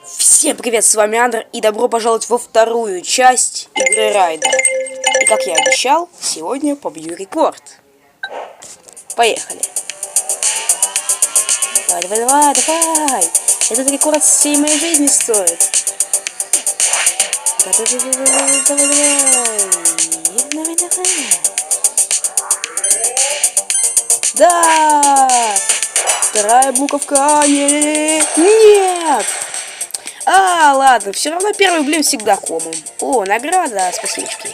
Всем привет, с вами Андр, и добро пожаловать во вторую часть игры Райда. И как я обещал, сегодня побью рекорд. Поехали. Давай. Этот рекорд всей моей жизни стоит. Давай. Да! Вторая буковка. Нет! Ладно, все равно первый блин всегда комом. О, награда, спасибочки.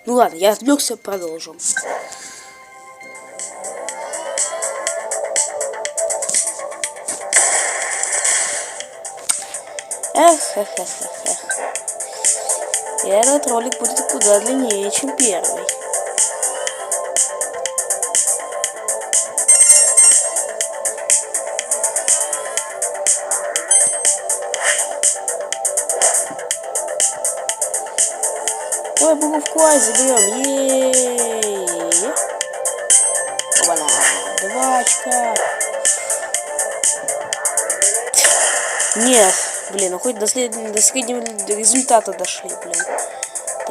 Ну ладно, я отвлекся, продолжим. Эх. Этот ролик будет куда длиннее, чем первый. Ой, буковку А заберем. Ей! Опа-на, 2 очка. Нет, блин, ну хоть до среднего результата дошли, блин.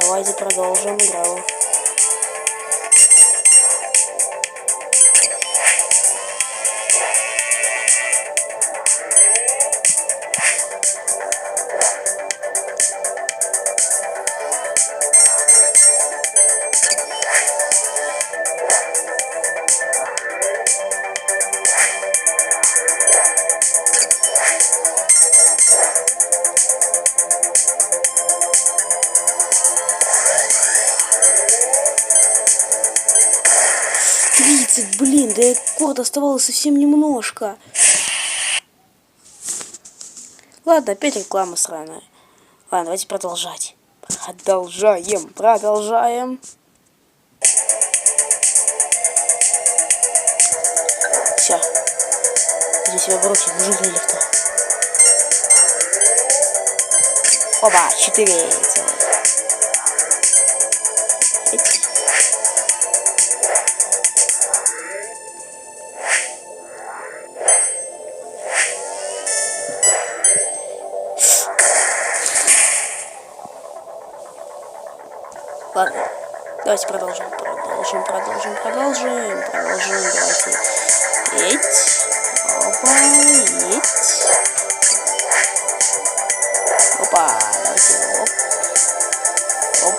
Давайте продолжим игру. Блин, до рекорда оставалось совсем немножко. Ладно, опять реклама сраная. Ладно, давайте продолжать. Продолжаем. Все. Иди себя бросить, мужик на лифта. Опа, 4. Ладно, давайте продолжим. Давайте. Опа, давайте. Оп.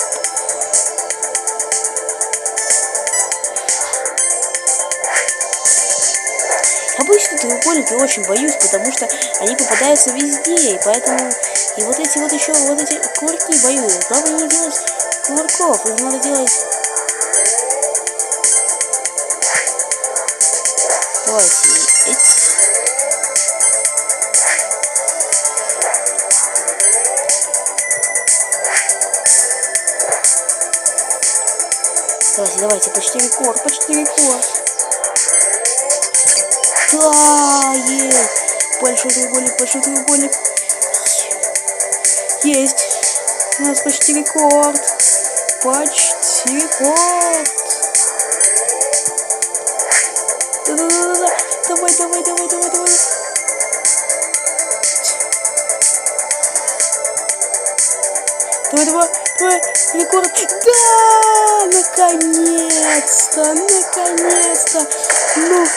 Обычно треугольники очень боюсь, потому что они попадаются везде, и поэтому и вот эти кувырки боюсь. Главное не делать кувырков, их надо делать. Давайте Давайте, почти рекорд. Да, есть. Большой треугольник. Есть. У нас почти рекорд. Да. Давай. Давай. Рекорд. Да, наконец-то. Ну,